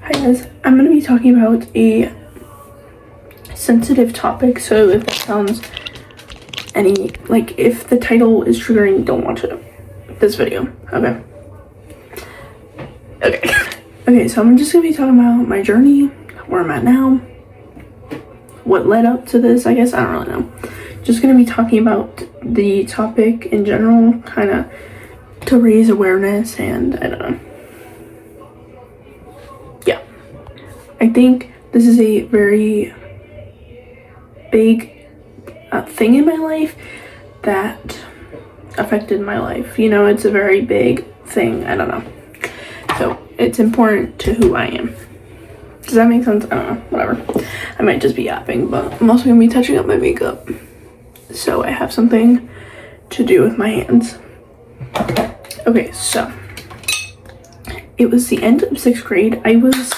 Hi guys, I'm going to be talking about a sensitive topic, so if that sounds if the title is triggering, don't watch this video, okay? Okay, so I'm just going to be talking about my journey, where I'm at now, what led up to this, I guess, I don't really know. Just going to be talking about the topic in general, kind of to raise awareness, and I don't know. Yeah. I think this is a very big thing in my life that affected my life. You know, it's a very big thing. I don't know. So it's important to who I am. Does that make sense? I don't know. Whatever. I might just be yapping, but I'm also going to be touching up my makeup. So I have something to do with my hands. Okay, so it was the end of 6th grade. I was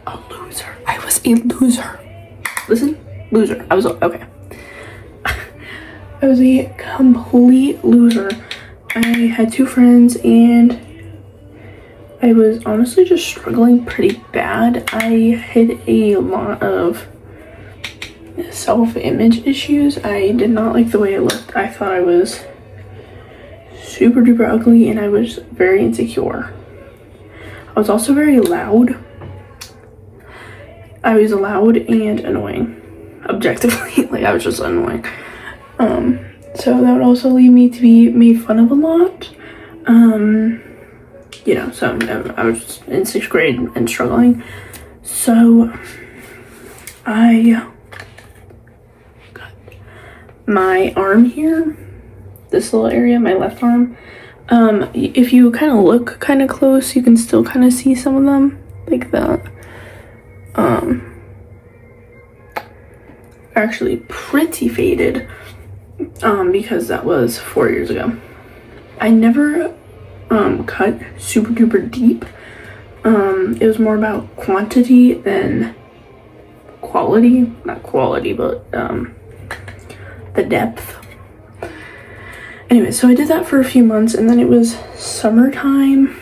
a loser. Listen, loser. I was a complete loser. I had 2 friends and I was honestly just struggling pretty bad. I had a lot of self-image issues. I did not like the way I looked. I thought I was super duper ugly and I was very insecure. I was also very loud. I was loud and annoying, objectively. Like, I was just annoying. So that would also lead me to be made fun of a lot. You know, so I was in 6th grade and struggling. So I got my arm here, this little area, my left arm. If you kind of look kind of close, you can still kind of see some of them, like that. Actually pretty faded, because that was 4 years ago. I never cut super duper deep. It was more about quantity than quality. Not quality, but the depth. Anyway, so I did that for a few months and then it was summertime.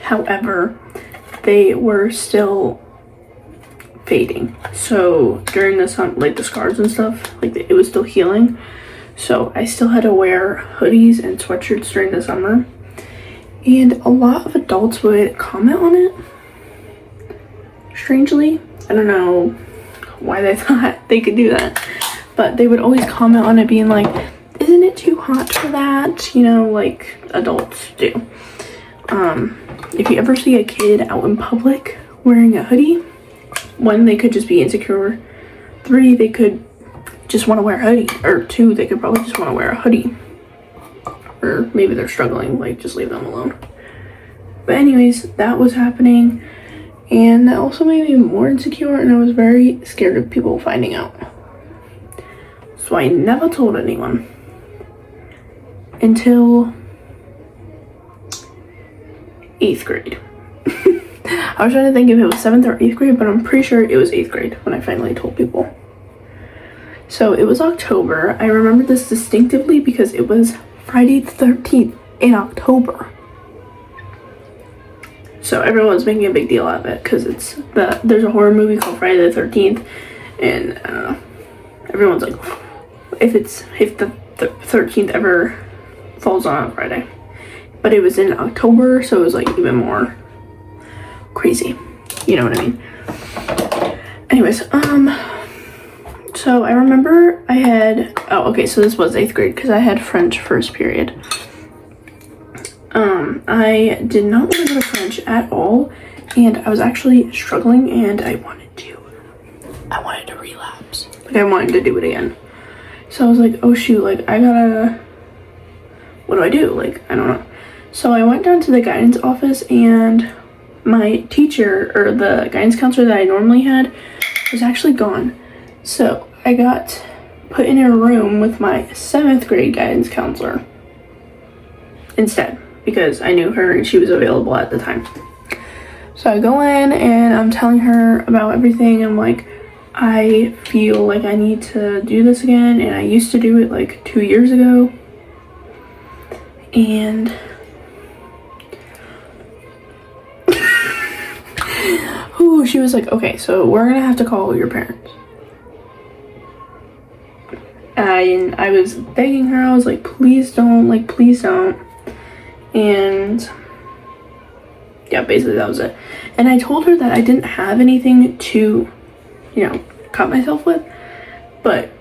However, they were still fading. So during the sun, like the scars and stuff, like it was still healing. So I still had to wear hoodies and sweatshirts during the summer. And a lot of adults would comment on it. Strangely, I don't know why they thought they could do that, but they would always comment on it being like, isn't it too hot for that? You know, like adults do. If you ever see a kid out in public wearing a hoodie, 1, they could just be insecure. 3, they could just want to wear a hoodie. Or 2, they could probably just want to wear a hoodie. Or maybe they're struggling, like just leave them alone. But anyways, that was happening. And that also made me more insecure and I was very scared of people finding out. So I never told anyone. Until 8th grade. I was trying to think if it was 7th or 8th grade, but I'm pretty sure it was 8th grade when I finally told people. So it was October. I remember this distinctively because it was Friday the 13th in October. So everyone was making a big deal out of it because there's a horror movie called Friday the 13th, and I don't know, everyone's like, if the 13th ever falls on Friday. But it was in October, so it was like even more crazy. You know what I mean? Anyways, so I remember I had, so this was 8th grade because I had French first period. I did not want to go to French at all, and I was actually struggling and I wanted to relapse. Like, I wanted to do it again. So I was like, oh shoot, like what do I do? Like, I don't know. So I went down to the guidance office and my teacher, or the guidance counselor that I normally had, was actually gone. So I got put in a room with my 7th grade guidance counselor instead, because I knew her and she was available at the time. So I go in and I'm telling her about everything. I'm like, I feel like I need to do this again, and I used to do it like 2 years ago. And Ooh, she was like, okay, so we're gonna have to call your parents. And I was begging her, I was like, please don't, like, please don't. And yeah, basically that was it. And I told her that I didn't have anything to, you know, cut myself with. But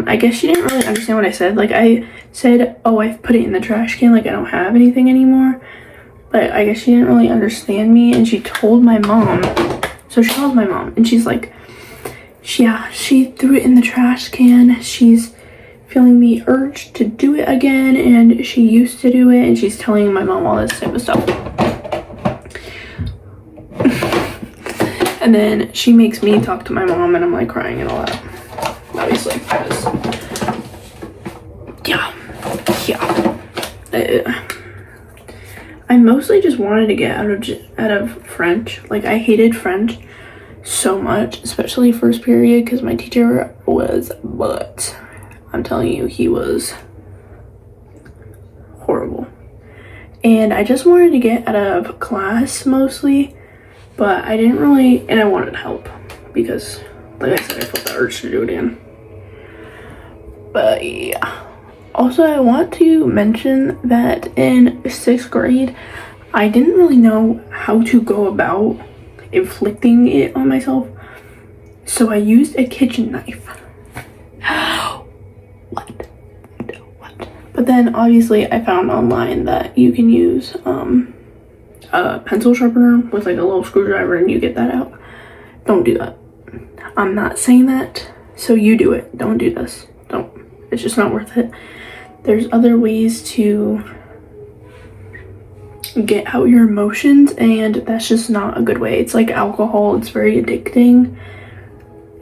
I guess she didn't really understand what I said. Like, I said, oh, I put it in the trash can, like I don't have anything anymore. But I guess she didn't really understand me, and she told my mom. So she called my mom, and she's like, yeah, she threw it in the trash can. She's feeling the urge to do it again, and she used to do it, and she's telling my mom all this type of stuff. And then she makes me talk to my mom, and I'm like crying and all that. Obviously, because yeah. I mostly just wanted to get out of French. Like, I hated French so much, especially first period, because my teacher was butt. I'm telling you, he was horrible. And I just wanted to get out of class mostly, but I didn't really, and I wanted help because, like I said, I felt the urge to do it again. But yeah. Also, I want to mention that in 6th grade, I didn't really know how to go about inflicting it on myself. So I used a kitchen knife. What? But then obviously I found online that you can use a pencil sharpener with like a little screwdriver and you get that out. Don't do that. I'm not saying that, so you do it. Don't do this. Don't. It's just not worth it. There's other ways to get out your emotions, and that's just not a good way. It's like alcohol. It's very addicting,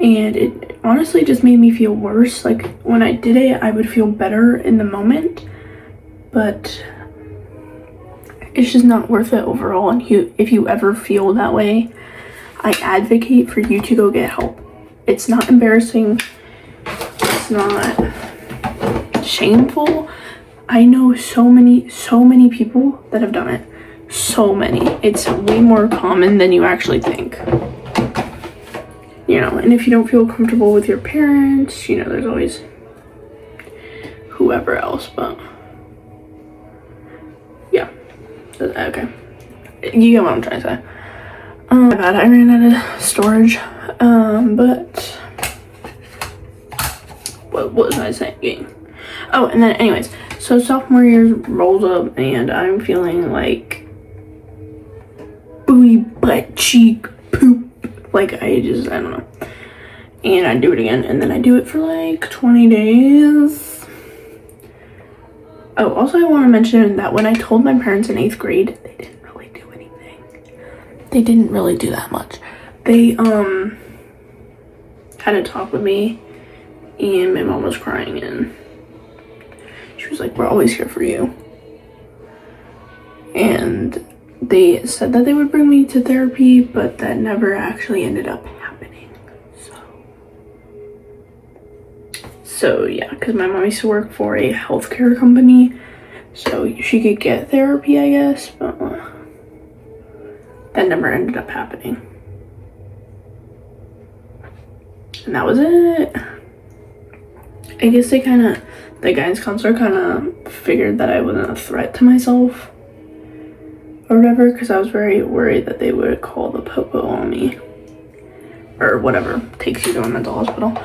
and it honestly just made me feel worse. Like, when I did it, I would feel better in the moment, but it's just not worth it overall. And if you ever feel that way, I advocate for you to go get help. It's not embarrassing. It's not shameful. I know so many people that have done it. So many. It's way more common than you actually think. You know, and if you don't feel comfortable with your parents, you know, there's always whoever else, but yeah. Okay. You get what I'm trying to say. My bad, I ran out of storage. But what was I saying? Oh, and then anyways, so sophomore year rolls up and I'm feeling like booty, butt, cheek, poop. Like, I don't know. And I do it again, and then I do it for like 20 days. Oh, also I want to mention that when I told my parents in 8th grade, they didn't really do anything. They didn't really do that much. They had a talk with me, and my mom was crying, and she was like, we're always here for you. And they said that they would bring me to therapy, but that never actually ended up happening. So yeah, because my mom used to work for a healthcare company, so she could get therapy, I guess, but that never ended up happening. And that was it. I guess the guidance counselor kind of figured that I wasn't a threat to myself or whatever, because I was very worried that they would call the popo on me or whatever takes you to a mental hospital.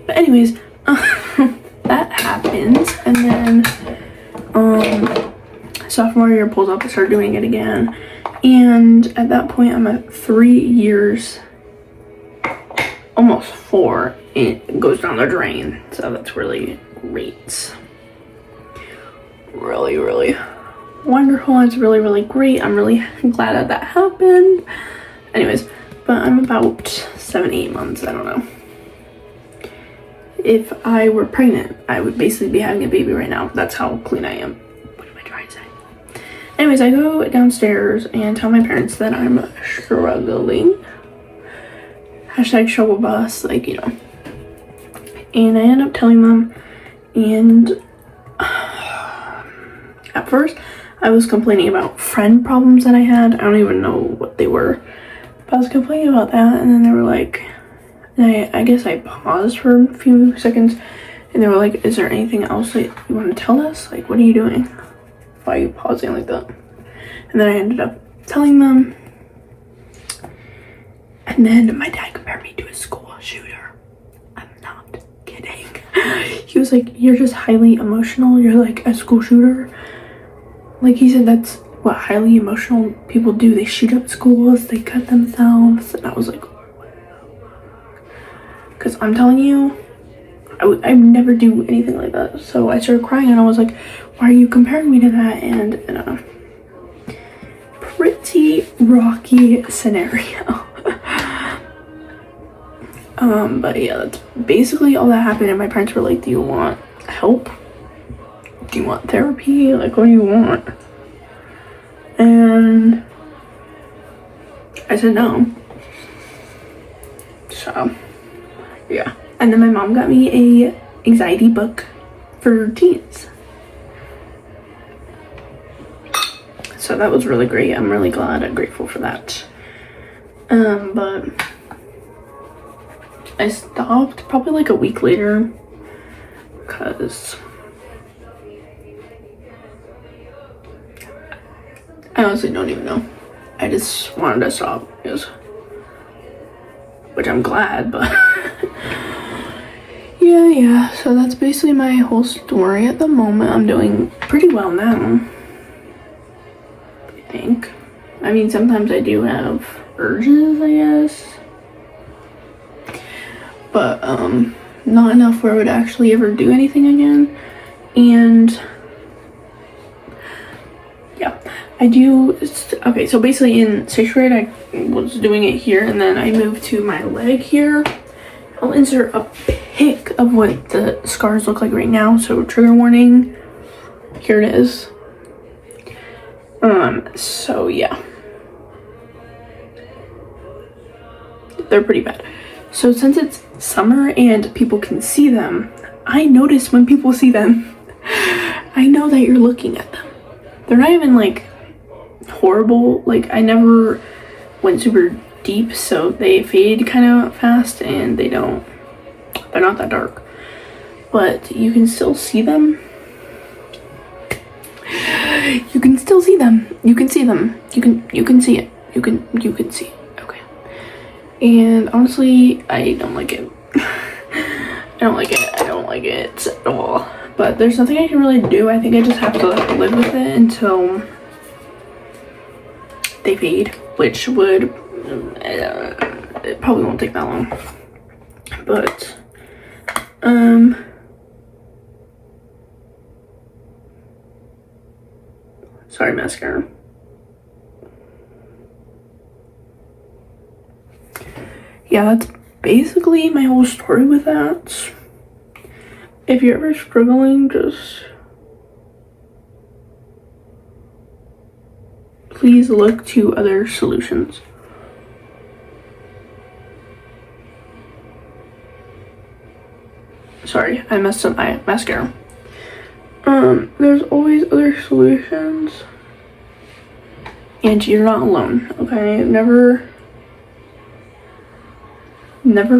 But anyways, that happens, and then sophomore year pulls up, I start doing it again, and at that point I'm at 3 years, almost 4, it goes down the drain. So that's really great. Really, really wonderful. It's really, really great. I'm really glad that happened. Anyways, but I'm about 7-8 months, I don't know. If I were pregnant, I would basically be having a baby right now. That's how clean I am. What am I trying to say? Anyways, I go downstairs and tell my parents that I'm struggling. Hashtag struggle bus, like, you know. And I end up telling them, and at first I was complaining about friend problems that I had. I don't even know what they were, But I was complaining about that, and then they were like, and I guess I paused for a few seconds, and they were like, is there anything else that you want to tell us? Like, what are you doing? Why are you pausing like that? And then I ended up telling them. And then my dad compared me to a school shooter. I'm not kidding. He was like, you're just highly emotional. You're like a school shooter. Like, he said that's what highly emotional people do. They shoot up schools. They cut themselves. And I was like, because I'm telling you, I would never do anything like that. So I started crying, and I was like, why are you comparing me to that? And in a pretty rocky scenario. But yeah, that's basically all that happened. And my parents were like, do you want help? Do you want therapy? Like, what do you want? And I said no. So yeah. And then my mom got me a anxiety book for teens. So that was really great. I'm really glad and grateful for that. But I stopped probably like a week later because I honestly don't even know. I just wanted to stop, which I'm glad, but yeah. So that's basically my whole story at the moment. I'm doing pretty well now, I think. I mean, sometimes I do have urges, I guess. But not enough where I would actually ever do anything again. And yeah, I do. Okay, so basically in 6th grade I was doing it here, and then I moved to my leg here. I'll insert a pic of what the scars look like right now, so trigger warning, here it is. So yeah, they're pretty bad. So since it's summer and people can see them, I notice when people see them. I know that you're looking at them. They're not even like horrible. Like, I never went super deep, so they fade kind of fast, and they're not that dark. But you can still see them. You can still see them. You can see them. You can see it. You can see it. Okay. And honestly, I don't like it. I don't like it at all. But there's nothing I can really do. I think I just have to live with it until they fade, which would it probably won't take that long. But sorry, mascara. Yeah, that's basically my whole story with that. If you're ever struggling, just please look to other solutions. Sorry, I messed up my mascara. There's always other solutions. And you're not alone, okay? Never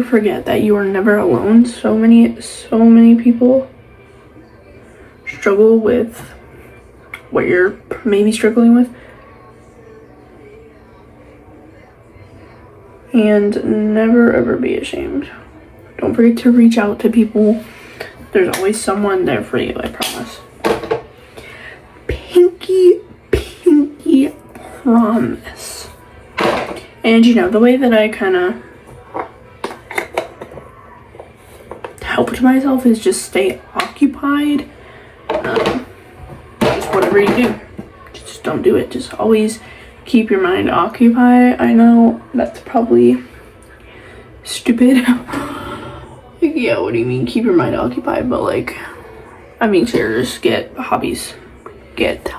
forget that you are never alone. So many people struggle with what you're maybe struggling with. And never ever be ashamed. Don't forget to reach out to people. There's always someone there for you, I promise. Pinky promise. And the way that I kind of helped myself is just stay occupied. Just whatever you do, just don't do it. Just always keep your mind occupied. I know that's probably stupid. Like, yeah, what do you mean keep your mind occupied? But like, I mean, sure, just get hobbies, get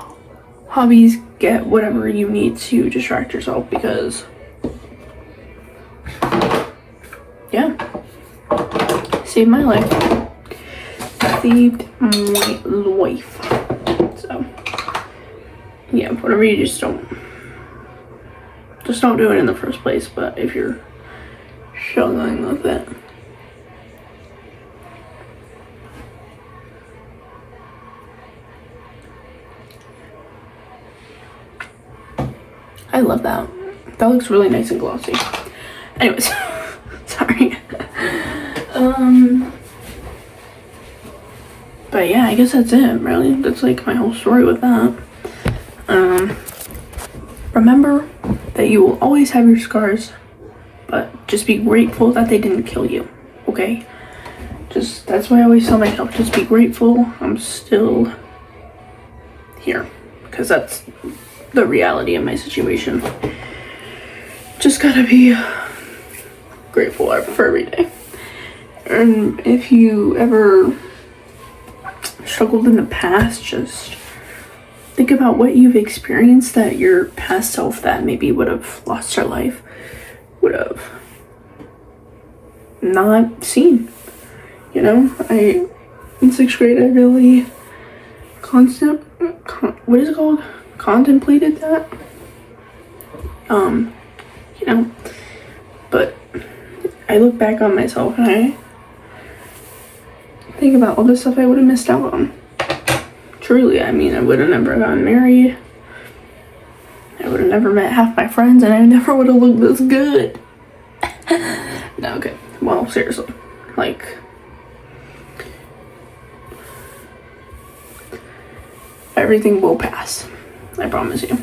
whatever you need to distract yourself, because yeah, saved my life. So yeah, whatever you just just don't do it in the first place. But if you're struggling with it, I love that. That looks really nice and glossy. Anyways, sorry. But yeah, I guess that's it, really. That's like my whole story with that. Remember that you will always have your scars, but just be grateful that they didn't kill you, okay? That's why I always tell myself, just be grateful I'm still here, because that's the reality of my situation. Just gotta be grateful for every day. And if you ever struggled in the past, just think about what you've experienced that your past self that maybe would have lost their life would have not seen. You know, in 6th grade I really contemplated that. You know, but I look back on myself and I think about all the stuff I would have missed out on. Truly, I mean, I would have never gotten married. I would have never met half my friends, and I never would have looked this good. No, okay. Well, seriously. Like, everything will pass. I promise you.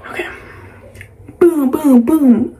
Okay. Boom, boom, boom.